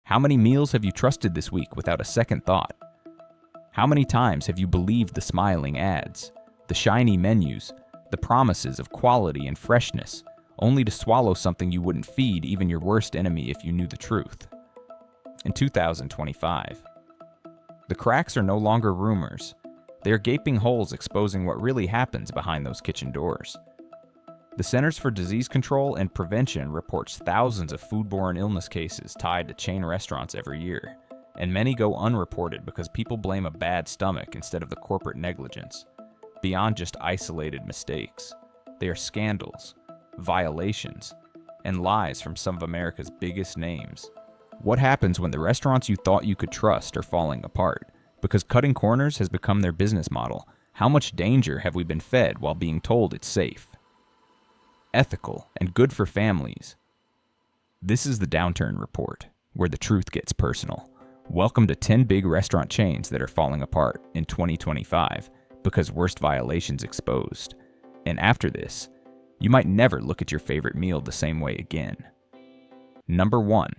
How many meals have you trusted this week without a second thought? How many times have you believed the smiling ads, the shiny menus, the promises of quality and freshness, only to swallow something you wouldn't feed even your worst enemy if you knew the truth? In 2025, the cracks are no longer rumors. They are gaping holes exposing what really happens behind those kitchen doors. The Centers for Disease Control and Prevention reports thousands of foodborne illness cases tied to chain restaurants every year, and many go unreported because people blame a bad stomach instead of the corporate negligence. Beyond just isolated mistakes, they are scandals, violations, and lies from some of America's biggest names. What happens when the restaurants you thought you could trust are falling apart? Because cutting corners has become their business model. How much danger have we been fed while being told it's safe, ethical, and good for families? This is the Downturn Report, where the truth gets personal. Welcome to 10 big restaurant chains that are falling apart in 2025 because worst violations exposed. And after this, you might never look at your favorite meal the same way again. Number 1.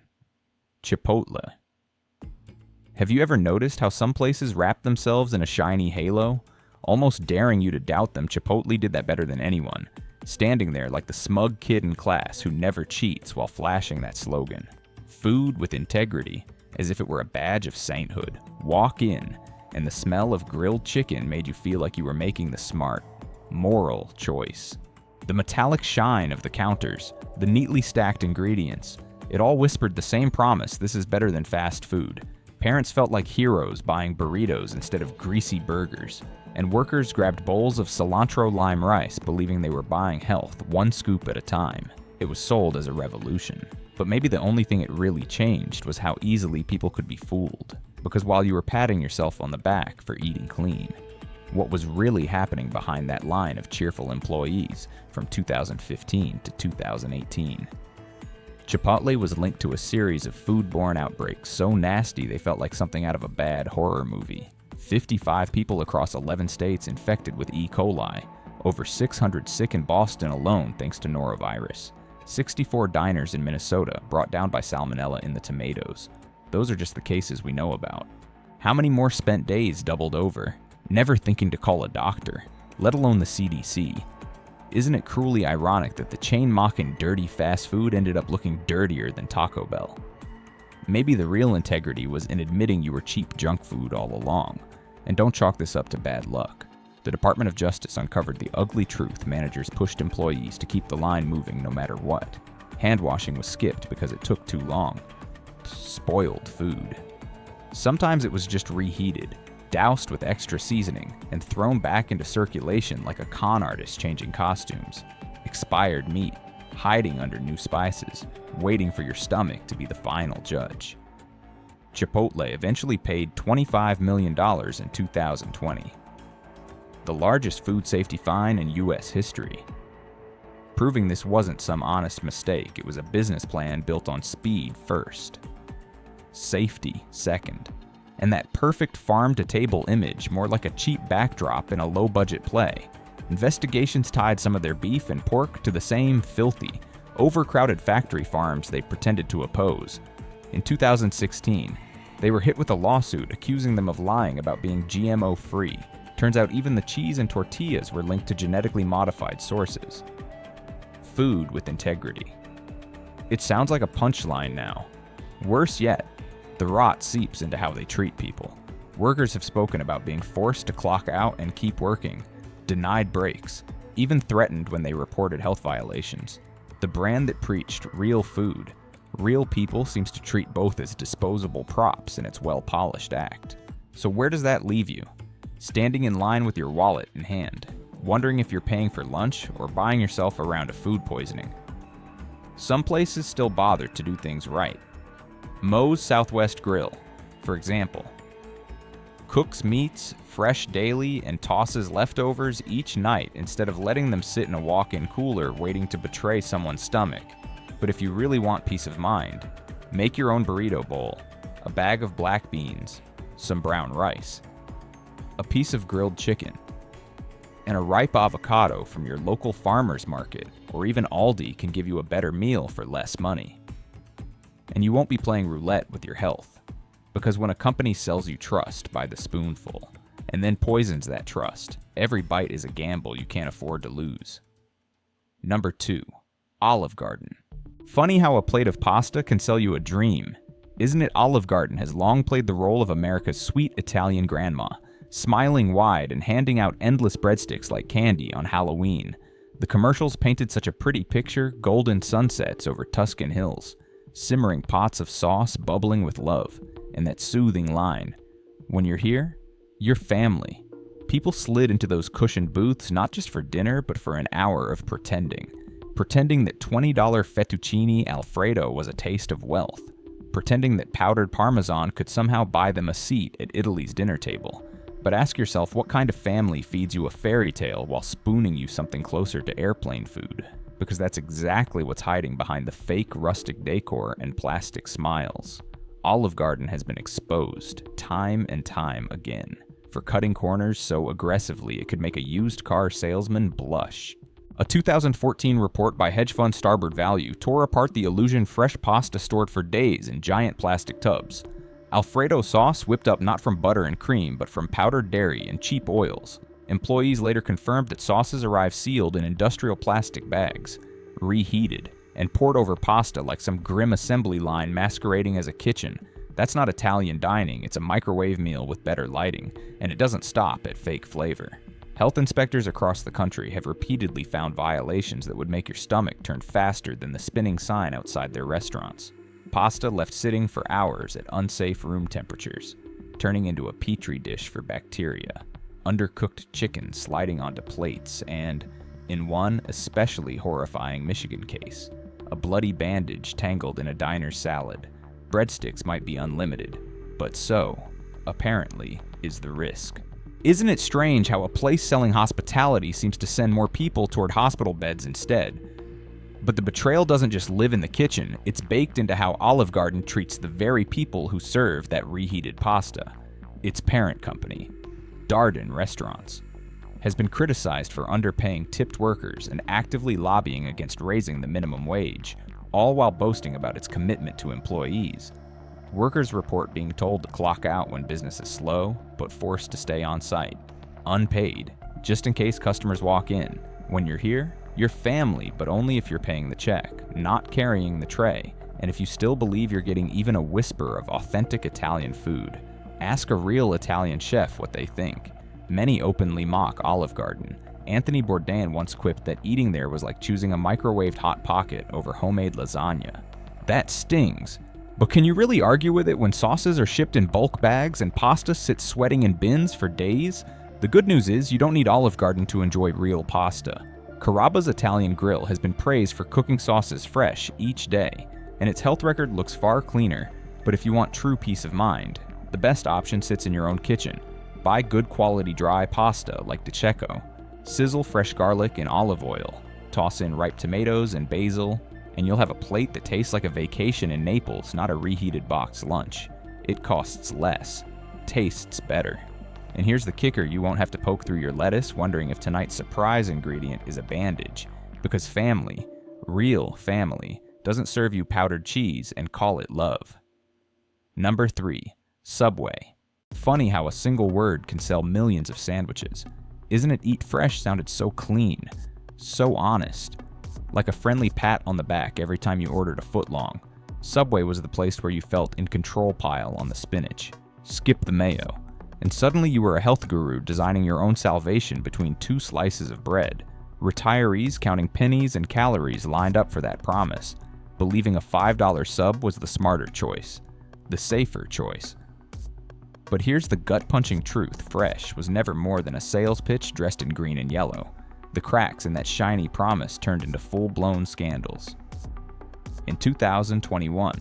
Chipotle. Have you ever noticed how some places wrap themselves in a shiny halo? Almost daring you to doubt them, Chipotle did that better than anyone, standing there like the smug kid in class who never cheats while flashing that slogan. Food with integrity, as if it were a badge of sainthood. Walk in, and the smell of grilled chicken made you feel like you were making the smart, moral choice. The metallic shine of the counters, the neatly stacked ingredients, it all whispered the same promise: this is better than fast food. Parents felt like heroes buying burritos instead of greasy burgers, and workers grabbed bowls of cilantro lime rice believing they were buying health one scoop at a time. It was sold as a revolution. But maybe the only thing it really changed was how easily people could be fooled. Because while you were patting yourself on the back for eating clean, what was really happening behind that line of cheerful employees from 2015 to 2018? Chipotle was linked to a series of foodborne outbreaks so nasty they felt like something out of a bad horror movie. 55 people across 11 states infected with E. coli, over 600 sick in Boston alone thanks to norovirus, 64 diners in Minnesota brought down by salmonella in the tomatoes. Those are just the cases we know about. How many more spent days doubled over, never thinking to call a doctor, let alone the CDC? Isn't it cruelly ironic that the chain mocking dirty fast food ended up looking dirtier than Taco Bell? Maybe the real integrity was in admitting you were cheap junk food all along. And don't chalk this up to bad luck. The Department of Justice uncovered the ugly truth managers pushed employees to keep the line moving no matter what. Hand washing was skipped because it took too long. Spoiled food. Sometimes it was just reheated, doused with extra seasoning, and thrown back into circulation like a con artist changing costumes. Expired meat, hiding under new spices, waiting for your stomach to be the final judge. Chipotle eventually paid $25 million in 2020. The largest food safety fine in U.S. history. Proving this wasn't some honest mistake, it was a business plan built on speed first, safety second, and that perfect farm-to-table image more like a cheap backdrop in a low-budget play. Investigations tied some of their beef and pork to the same filthy, overcrowded factory farms they pretended to oppose. In 2016, they were hit with a lawsuit accusing them of lying about being GMO-free. Turns out even the cheese and tortillas were linked to genetically modified sources. Food with integrity. It sounds like a punchline now. Worse yet, the rot seeps into how they treat people. Workers have spoken about being forced to clock out and keep working, denied breaks, even threatened when they reported health violations. The brand that preached real food, real people seems to treat both as disposable props in its well-polished act. So where does that leave you? Standing in line with your wallet in hand, wondering if you're paying for lunch or buying yourself a round of food poisoning. Some places still bother to do things right. Moe's Southwest Grill, for example, cooks meats fresh daily and tosses leftovers each night instead of letting them sit in a walk-in cooler waiting to betray someone's stomach. But if you really want peace of mind, make your own burrito bowl, a bag of black beans, some brown rice, a piece of grilled chicken, and a ripe avocado from your local farmer's market or even Aldi can give you a better meal for less money. And you won't be playing roulette with your health. Because when a company sells you trust by the spoonful, and then poisons that trust, every bite is a gamble you can't afford to lose. Number 2. Olive Garden. Funny how a plate of pasta can sell you a dream. Isn't it? Olive Garden has long played the role of America's sweet Italian grandma, smiling wide and handing out endless breadsticks like candy on Halloween. The commercials painted such a pretty picture: golden sunsets over Tuscan hills, simmering pots of sauce bubbling with love, and that soothing line, "When you're here, you're family." People slid into those cushioned booths not just for dinner, but for an hour of pretending. Pretending that $20 fettuccine Alfredo was a taste of wealth. Pretending that powdered Parmesan could somehow buy them a seat at Italy's dinner table. But ask yourself, what kind of family feeds you a fairy tale while spooning you something closer to airplane food? Because that's exactly what's hiding behind the fake rustic decor and plastic smiles. Olive Garden has been exposed time and time again for cutting corners so aggressively it could make a used car salesman blush. A 2014 report by hedge fund Starboard Value tore apart the illusion fresh pasta stored for days in giant plastic tubs. Alfredo sauce whipped up not from butter and cream, but from powdered dairy and cheap oils. Employees later confirmed that sauces arrived sealed in industrial plastic bags, reheated, and poured over pasta like some grim assembly line masquerading as a kitchen. That's not Italian dining, it's a microwave meal with better lighting, and it doesn't stop at fake flavor. Health inspectors across the country have repeatedly found violations that would make your stomach turn faster than the spinning sign outside their restaurants. Pasta left sitting for hours at unsafe room temperatures, turning into a petri dish for bacteria. Undercooked chicken sliding onto plates, and, in one especially horrifying Michigan case, a bloody bandage tangled in a diner's salad. Breadsticks might be unlimited, but so, apparently, is the risk. Isn't it strange how a place selling hospitality seems to send more people toward hospital beds instead? But the betrayal doesn't just live in the kitchen, it's baked into how Olive Garden treats the very people who serve that reheated pasta. Its parent company, Darden Restaurants, has been criticized for underpaying tipped workers and actively lobbying against raising the minimum wage, all while boasting about its commitment to employees. Workers report being told to clock out when business is slow, but forced to stay on site, unpaid, just in case customers walk in. When you're here, you're family, but only if you're paying the check, not carrying the tray, and if you still believe you're getting even a whisper of authentic Italian food. Ask a real Italian chef what they think. Many openly mock Olive Garden. Anthony Bourdain once quipped that eating there was like choosing a microwaved Hot Pocket over homemade lasagna. That stings. But can you really argue with it when sauces are shipped in bulk bags and pasta sits sweating in bins for days? The good news is you don't need Olive Garden to enjoy real pasta. Carrabba's Italian Grill has been praised for cooking sauces fresh each day, and its health record looks far cleaner. But if you want true peace of mind, the best option sits in your own kitchen. Buy good quality dry pasta like Di Cecco. Sizzle fresh garlic in olive oil. Toss in ripe tomatoes and basil, and you'll have a plate that tastes like a vacation in Naples, not a reheated box lunch. It costs less, tastes better. And here's the kicker: you won't have to poke through your lettuce wondering if tonight's surprise ingredient is a bandage. Because family, real family, doesn't serve you powdered cheese and call it love. Number 3. Subway. Funny how a single word can sell millions of sandwiches. Isn't it? Eat Fresh sounded so clean, so honest. Like a friendly pat on the back every time you ordered a footlong. Subway was the place where you felt in control pile on the spinach. Skip the mayo. And suddenly you were a health guru designing your own salvation between 2 slices of bread. Retirees counting pennies and calories lined up for that promise, believing a $5 sub was the smarter choice, the safer choice. But here's the gut-punching truth: Fresh was never more than a sales pitch dressed in green and yellow. The cracks in that shiny promise turned into full-blown scandals. In 2021,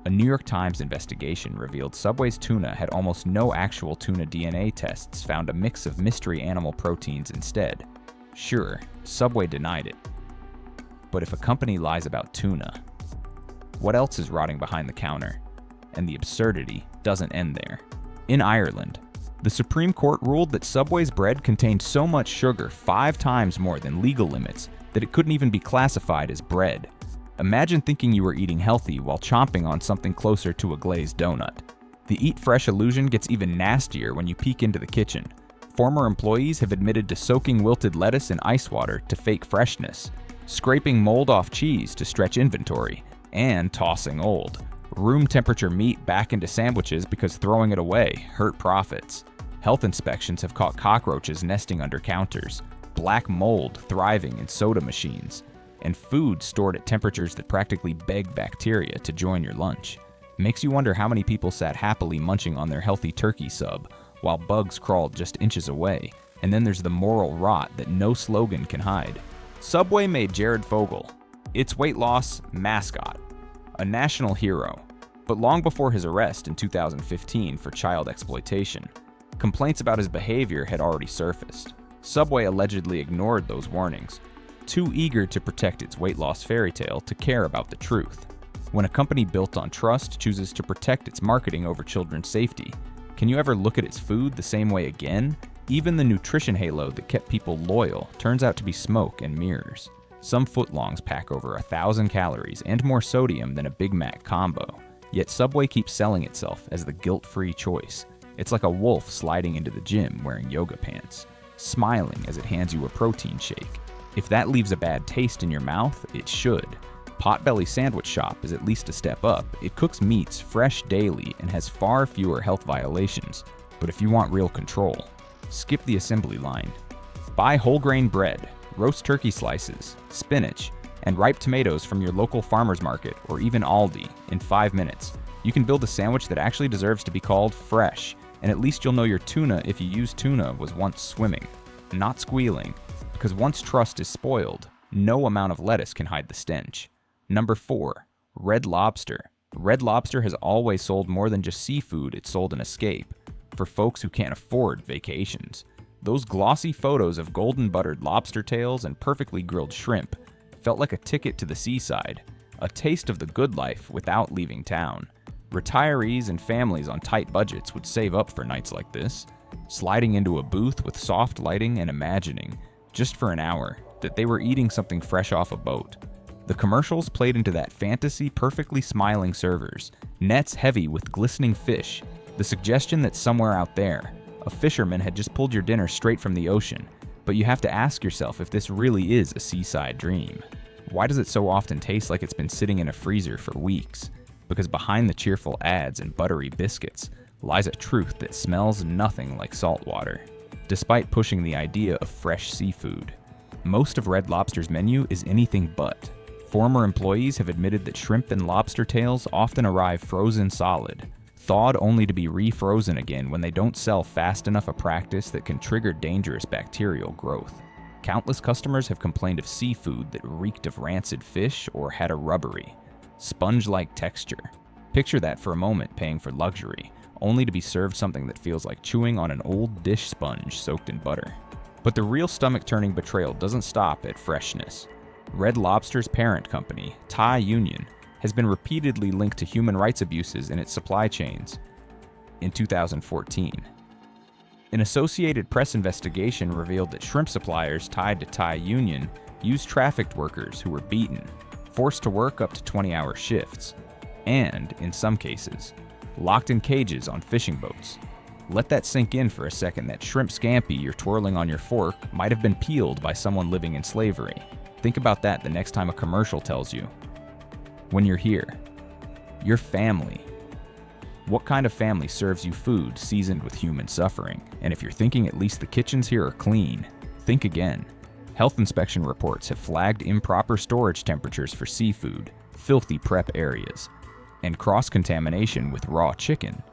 a New York Times investigation revealed Subway's tuna had almost no actual tuna DNA tests, found a mix of mystery animal proteins instead. Sure, Subway denied it. But if a company lies about tuna, what else is rotting behind the counter? And the absurdity doesn't end there. In Ireland, the Supreme Court ruled that Subway's bread contained so much sugar, 5 times more than legal limits, that it couldn't even be classified as bread. Imagine thinking you were eating healthy while chomping on something closer to a glazed donut. The eat fresh illusion gets even nastier when you peek into the kitchen. Former employees have admitted to soaking wilted lettuce in ice water to fake freshness, scraping mold off cheese to stretch inventory, and tossing old, room temperature meat back into sandwiches because throwing it away hurt profits. Health inspections have caught cockroaches nesting under counters, black mold thriving in soda machines, and food stored at temperatures that practically beg bacteria to join your lunch. Makes you wonder how many people sat happily munching on their healthy turkey sub while bugs crawled just inches away. And then there's the moral rot that no slogan can hide. Subway made Jared Fogle its weight loss mascot, a national hero. But long before his arrest in 2015 for child exploitation, complaints about his behavior had already surfaced. Subway allegedly ignored those warnings, too eager to protect its weight loss fairy tale to care about the truth. When a company built on trust chooses to protect its marketing over children's safety, can you ever look at its food the same way again? Even the nutrition halo that kept people loyal turns out to be smoke and mirrors. Some footlongs pack over 1,000 calories and more sodium than a Big Mac combo, yet Subway keeps selling itself as the guilt-free choice. It's like a wolf sliding into the gym wearing yoga pants, smiling as it hands you a protein shake. If that leaves a bad taste in your mouth, it should. Potbelly Sandwich Shop is at least a step up. It cooks meats fresh daily and has far fewer health violations. But if you want real control, skip the assembly line. Buy whole grain bread, roast turkey slices, spinach, and ripe tomatoes from your local farmer's market or even Aldi in 5 minutes. You can build a sandwich that actually deserves to be called fresh, and at least you'll know your tuna, if you use tuna, was once swimming, not squealing, because once trust is spoiled, no amount of lettuce can hide the stench. Number 4, Red Lobster. Red Lobster has always sold more than just seafood, it sold an escape for folks who can't afford vacations. Those glossy photos of golden buttered lobster tails and perfectly grilled shrimp felt like a ticket to the seaside, a taste of the good life without leaving town. Retirees and families on tight budgets would save up for nights like this, sliding into a booth with soft lighting and imagining, just for an hour, that they were eating something fresh off a boat. The commercials played into that fantasy, perfectly smiling servers, nets heavy with glistening fish, the suggestion that somewhere out there, a fisherman had just pulled your dinner straight from the ocean. But you have to ask yourself if this really is a seaside dream. Why does it so often taste like it's been sitting in a freezer for weeks? Because behind the cheerful ads and buttery biscuits lies a truth that smells nothing like salt water. Despite pushing the idea of fresh seafood, most of Red Lobster's menu is anything but. Former employees have admitted that shrimp and lobster tails often arrive frozen solid, thawed only to be refrozen again when they don't sell fast enough a practice that can trigger dangerous bacterial growth. Countless customers have complained of seafood that reeked of rancid fish or had a rubbery, sponge-like texture. Picture that for a moment, paying for luxury, only to be served something that feels like chewing on an old dish sponge soaked in butter. But the real stomach-turning betrayal doesn't stop at freshness. Red Lobster's parent company, Thai Union, has been repeatedly linked to human rights abuses in its supply chains. In 2014, an Associated Press investigation revealed that shrimp suppliers tied to Thai Union used trafficked workers who were beaten, forced to work up to 20-hour shifts, and, in some cases, locked in cages on fishing boats. Let that sink in for a second that shrimp scampi you're twirling on your fork might have been peeled by someone living in slavery. Think about that the next time a commercial tells you. When you're here, your family. What kind of family serves you food seasoned with human suffering? And if you're thinking at least the kitchens here are clean, think again. Health inspection reports have flagged improper storage temperatures for seafood, filthy prep areas, and cross-contamination with raw chicken.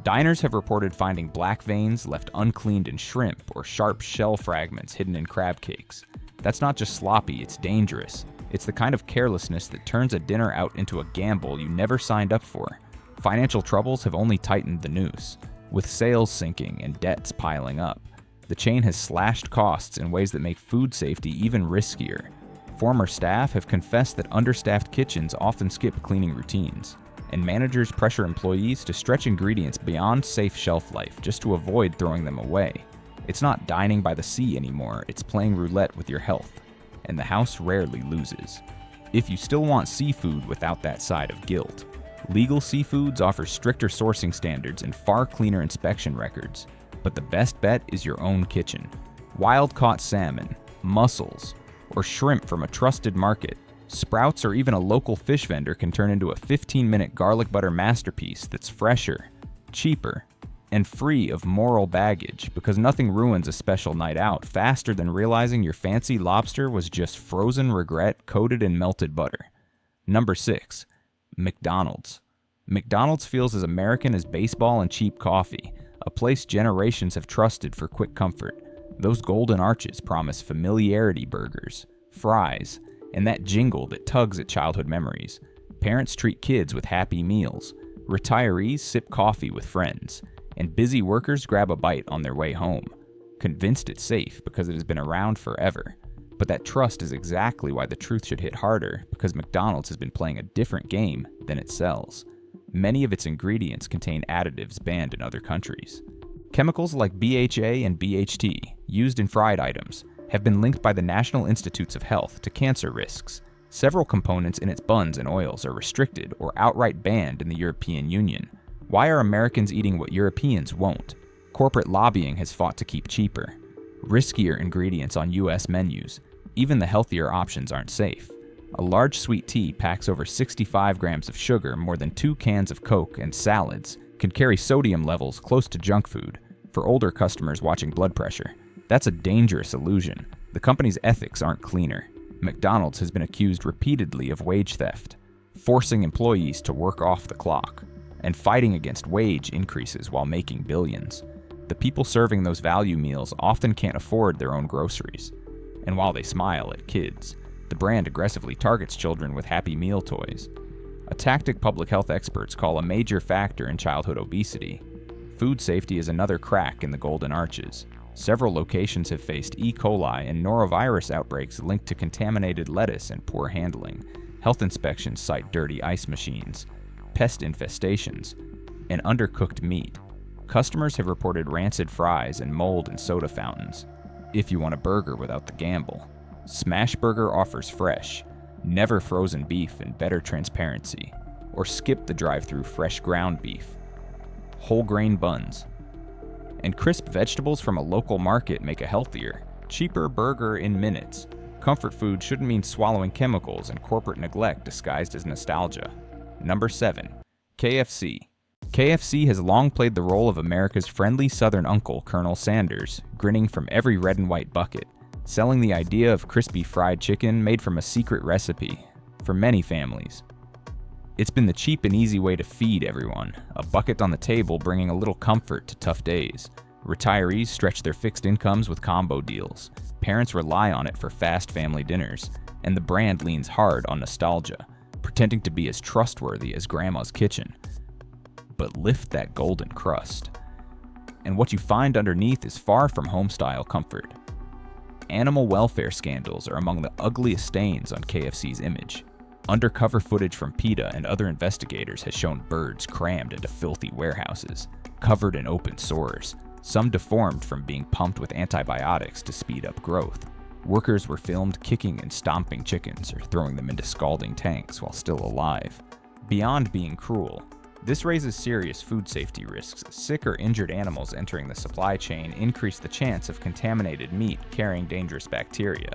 Diners have reported finding black veins left uncleaned in shrimp or sharp shell fragments hidden in crab cakes. That's not just sloppy, it's dangerous. It's the kind of carelessness that turns a dinner out into a gamble you never signed up for. Financial troubles have only tightened the noose. With sales sinking and debts piling up, the chain has slashed costs in ways that make food safety even riskier. Former staff have confessed that understaffed kitchens often skip cleaning routines, and managers pressure employees to stretch ingredients beyond safe shelf life just to avoid throwing them away. It's not dining by the sea anymore, it's playing roulette with your health, and the house rarely loses. if you still want seafood without that side of guilt. Legal seafoods offer stricter sourcing standards and far cleaner inspection records, but the best bet is your own kitchen. Wild-caught salmon, mussels, or shrimp from a trusted market, sprouts, or even a local fish vendor can turn into a 15-minute garlic butter masterpiece that's fresher, cheaper, and free of moral baggage, because nothing ruins a special night out faster than realizing your fancy lobster was just frozen regret coated in melted butter. Number 6. McDonald's. McDonald's feels as American as baseball and cheap coffee, a place generations have trusted for quick comfort. Those golden arches promise familiarity burgers, fries, and that jingle that tugs at childhood memories. Parents treat kids with happy meals. Retirees sip coffee with friends. And busy workers grab a bite on their way home, convinced it's safe because it has been around forever. But that trust is exactly why the truth should hit harder, because McDonald's has been playing a different game than it sells. Many of its ingredients contain additives banned in other countries. Chemicals like BHA and BHT, used in fried items, have been linked by the National Institutes of Health to cancer risks. Several components in its buns and oils are restricted or outright banned in the European Union. Why are Americans eating what Europeans won't? Corporate lobbying has fought to keep cheaper, riskier ingredients on US menus. Even the healthier options aren't safe. A large sweet tea packs over 65 grams of sugar, more than 2 cans of Coke, and salads can carry sodium levels close to junk food. For older customers watching blood pressure, that's a dangerous illusion. The company's ethics aren't cleaner. McDonald's has been accused repeatedly of wage theft, forcing employees to work off the clock, and fighting against wage increases while making billions. The people serving those value meals often can't afford their own groceries. And while they smile at kids, the brand aggressively targets children with Happy Meal toys, a tactic public health experts call a major factor in childhood obesity. Food safety is another crack in the golden arches. Several locations have faced E. coli and norovirus outbreaks linked to contaminated lettuce and poor handling. Health inspections cite dirty ice machines, pest infestations, and undercooked meat. Customers have reported rancid fries and mold in soda fountains. If you want a burger without the gamble, Smashburger offers fresh, never frozen beef and better transparency. Or skip the drive-through fresh ground beef, whole grain buns, and crisp vegetables from a local market make a healthier, cheaper burger in minutes. Comfort food shouldn't mean swallowing chemicals and corporate neglect disguised as nostalgia. Number 7. KFC. KFC has long played the role of America's friendly Southern uncle, Colonel Sanders, grinning from every red and white bucket, selling the idea of crispy fried chicken made from a secret recipe for many families. It's been the cheap and easy way to feed everyone, a bucket on the table bringing a little comfort to tough days. Retirees stretch their fixed incomes with combo deals. Parents rely on it for fast family dinners, and the brand leans hard on nostalgia, pretending to be as trustworthy as Grandma's kitchen. But lift that golden crust, and what you find underneath is far from home-style comfort. Animal welfare scandals are among the ugliest stains on KFC's image. Undercover footage from PETA and other investigators has shown birds crammed into filthy warehouses, covered in open sores, some deformed from being pumped with antibiotics to speed up growth. Workers were filmed kicking and stomping chickens or throwing them into scalding tanks while still alive. Beyond being cruel, this raises serious food safety risks. Sick or injured animals entering the supply chain increase the chance of contaminated meat carrying dangerous bacteria.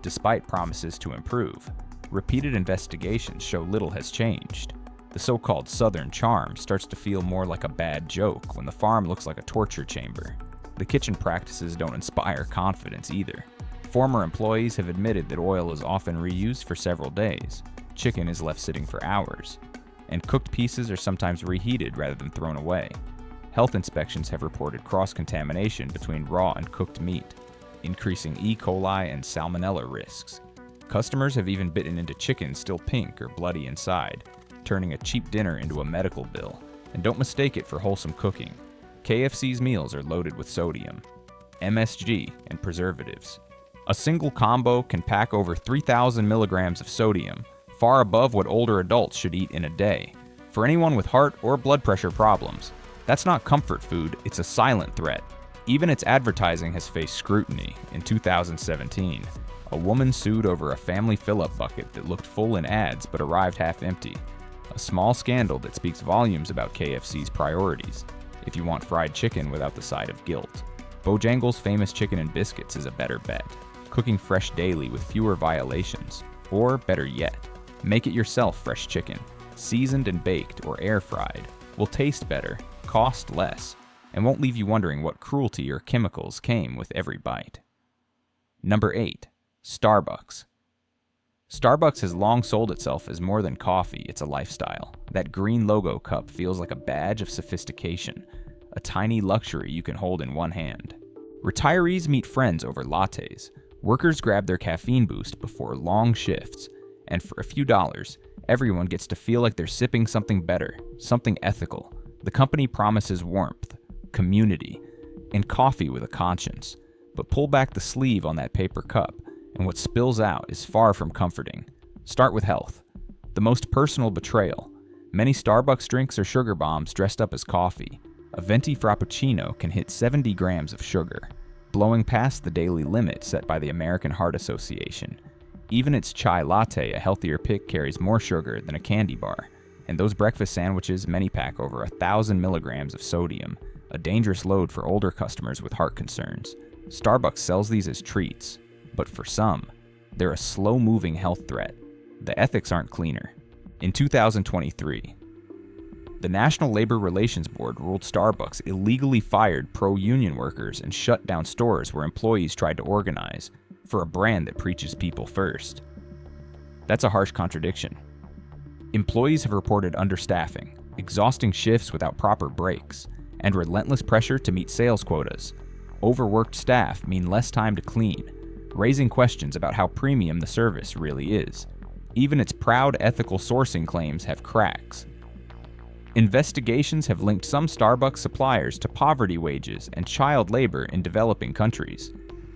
Despite promises to improve, repeated investigations show little has changed. The so-called Southern charm starts to feel more like a bad joke when the farm looks like a torture chamber. The kitchen practices don't inspire confidence either. Former employees have admitted that oil is often reused for several days, chicken is left sitting for hours, and cooked pieces are sometimes reheated rather than thrown away. Health inspections have reported cross-contamination between raw and cooked meat, increasing E. coli and salmonella risks. Customers have even bitten into chicken still pink or bloody inside, turning a cheap dinner into a medical bill. And don't mistake it for wholesome cooking. KFC's meals are loaded with sodium, MSG, and preservatives. A single combo can pack over 3,000 milligrams of sodium, far above what older adults should eat in a day. For anyone with heart or blood pressure problems, that's not comfort food, it's a silent threat. Even its advertising has faced scrutiny. In 2017, A woman sued over a family fill-up bucket that looked full in ads but arrived half empty. A small scandal that speaks volumes about KFC's priorities. If you want fried chicken without the side of guilt, Bojangles' famous chicken and biscuits is a better bet. Cooking fresh daily with fewer violations. Or, better yet, make it yourself fresh chicken. Seasoned and baked or air-fried. Will taste better, cost less, and won't leave you wondering what cruelty or chemicals came with every bite. Number 8. Starbucks. Starbucks has long sold itself as more than coffee, it's a lifestyle. That green logo cup feels like a badge of sophistication, a tiny luxury you can hold in one hand. Retirees meet friends over lattes. Workers grab their caffeine boost before long shifts. And for a few dollars, everyone gets to feel like they're sipping something better, something ethical. The company promises warmth, community, and coffee with a conscience. But pull back the sleeve on that paper cup, and what spills out is far from comforting. Start with health. The most personal betrayal. Many Starbucks drinks are sugar bombs dressed up as coffee. A venti frappuccino can hit 70 grams of sugar, blowing past the daily limit set by the American Heart Association. Even its chai latte, a healthier pick, carries more sugar than a candy bar. And those breakfast sandwiches many pack over 1,000 milligrams of sodium, a dangerous load for older customers with heart concerns. Starbucks sells these as treats. But for some, they're a slow-moving health threat. The ethics aren't cleaner. In 2023, the National Labor Relations Board ruled Starbucks illegally fired pro-union workers and shut down stores where employees tried to organize for a brand that preaches people first. That's a harsh contradiction. Employees have reported understaffing, exhausting shifts without proper breaks, and relentless pressure to meet sales quotas. Overworked staff mean less time to clean, raising questions about how premium the service really is. Even its proud ethical sourcing claims have cracks. Investigations have linked some Starbucks suppliers to poverty wages and child labor in developing countries,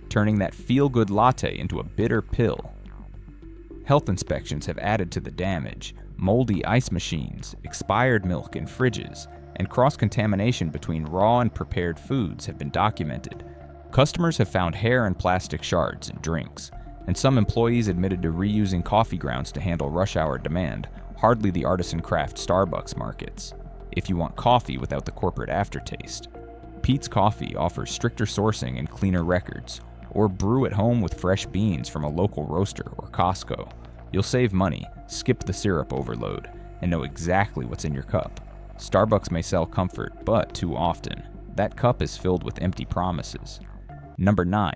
turning that feel-good latte into a bitter pill. Health inspections have added to the damage. Moldy ice machines, expired milk in fridges, and cross-contamination between raw and prepared foods have been documented. Customers have found hair and plastic shards in drinks, and some employees admitted to reusing coffee grounds to handle rush hour demand, hardly the artisan craft Starbucks markets. If you want coffee without the corporate aftertaste, Peet's Coffee offers stricter sourcing and cleaner records, or brew at home with fresh beans from a local roaster or Costco. You'll save money, skip the syrup overload, and know exactly what's in your cup. Starbucks may sell comfort, but too often, that cup is filled with empty promises. Number 9.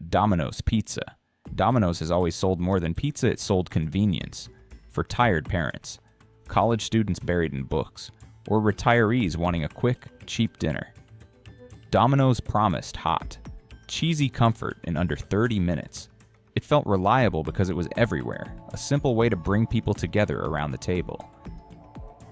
Domino's Pizza. Domino's has always sold more than pizza, it sold convenience. For tired parents, college students buried in books, or retirees wanting a quick, cheap dinner. Domino's promised hot, cheesy comfort in under 30 minutes. It felt reliable because it was everywhere, a simple way to bring people together around the table.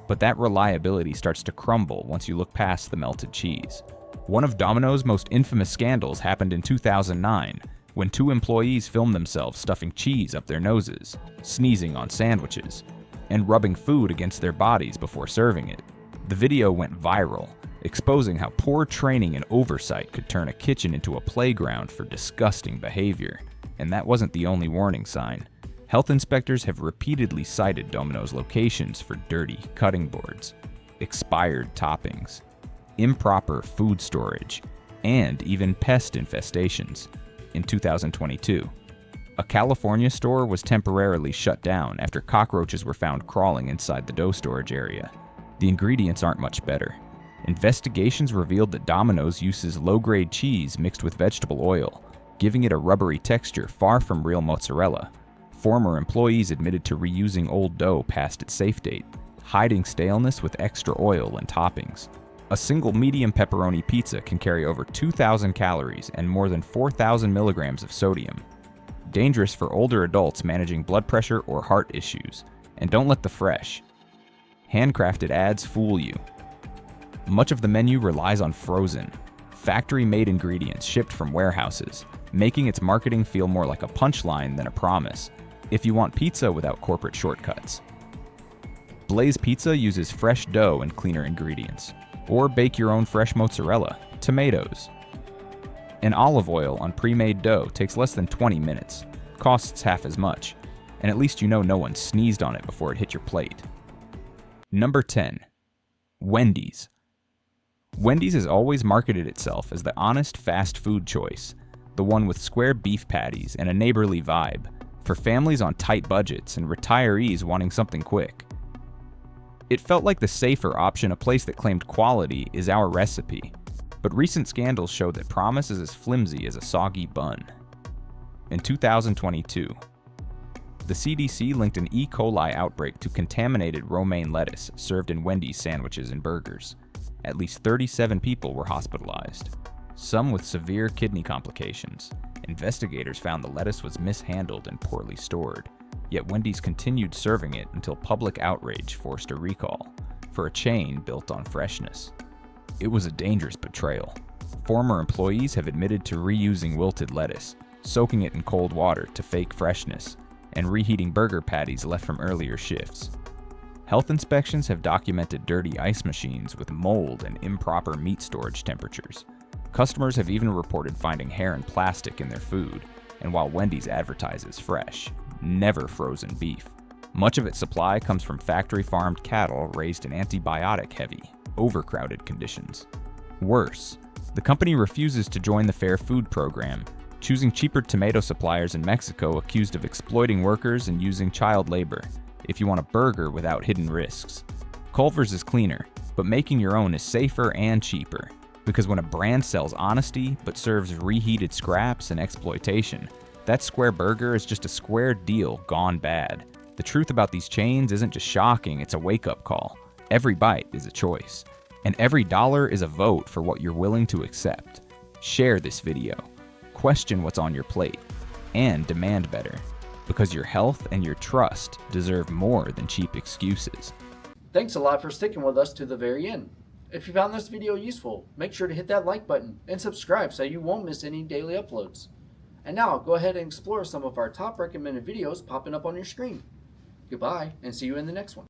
But that reliability starts to crumble once you look past the melted cheese. One of Domino's most infamous scandals happened in 2009, when 2 employees filmed themselves stuffing cheese up their noses, sneezing on sandwiches, and rubbing food against their bodies before serving it. The video went viral, exposing how poor training and oversight could turn a kitchen into a playground for disgusting behavior. And that wasn't the only warning sign. Health inspectors have repeatedly cited Domino's locations for dirty cutting boards, expired toppings, improper food storage, and even pest infestations. In 2022, a California store was temporarily shut down after cockroaches were found crawling inside the dough storage area. The ingredients aren't much better. Investigations revealed that Domino's uses low-grade cheese mixed with vegetable oil, giving it a rubbery texture far from real mozzarella. Former employees admitted to reusing old dough past its safe date, hiding staleness with extra oil and toppings. A single medium pepperoni pizza can carry over 2,000 calories and more than 4,000 milligrams of sodium. Dangerous for older adults managing blood pressure or heart issues. And don't let the fresh, handcrafted ads fool you. Much of the menu relies on frozen, factory-made ingredients shipped from warehouses, making its marketing feel more like a punchline than a promise. If you want pizza without corporate shortcuts, Blaze Pizza uses fresh dough and cleaner ingredients. Or bake your own fresh mozzarella, tomatoes, and olive oil on pre-made dough takes less than 20 minutes. costs half as much, and at least you know no one sneezed on it before it hit your plate. Number 10. Wendy's. Wendy's has always marketed itself as the honest fast food choice, the one with square beef patties and a neighborly vibe, for families on tight budgets and retirees wanting something quick. It felt like the safer option, a place that claimed quality is our recipe, but recent scandals show that promise is as flimsy as a soggy bun. In 2022, the CDC linked an E. coli outbreak to contaminated romaine lettuce served in Wendy's sandwiches and burgers. At least 37 people were hospitalized, some with severe kidney complications. Investigators found the lettuce was mishandled and poorly stored, yet Wendy's continued serving it until public outrage forced a recall for a chain built on freshness. It was a dangerous betrayal. Former employees have admitted to reusing wilted lettuce, soaking it in cold water to fake freshness, and reheating burger patties left from earlier shifts. Health inspections have documented dirty ice machines with mold and improper meat storage temperatures. Customers have even reported finding hair and plastic in their food, and while Wendy's advertises fresh, never frozen beef, much of its supply comes from factory-farmed cattle raised in antibiotic-heavy, overcrowded conditions. Worse, the company refuses to join the Fair Food Program, choosing cheaper tomato suppliers in Mexico accused of exploiting workers and using child labor, if you want a burger without hidden risks. Culver's is cleaner, but making your own is safer and cheaper, because when a brand sells honesty but serves reheated scraps and exploitation, that square burger is just a square deal gone bad. The truth about these chains isn't just shocking, it's a wake-up call. Every bite is a choice, and every dollar is a vote for what you're willing to accept. Share this video, question what's on your plate, and demand better, because your health and your trust deserve more than cheap excuses. Thanks a lot for sticking with us to the very end. If you found this video useful, make sure to hit that like button and subscribe so you won't miss any daily uploads. And now go ahead and explore some of our top recommended videos popping up on your screen. Goodbye, and see you in the next one.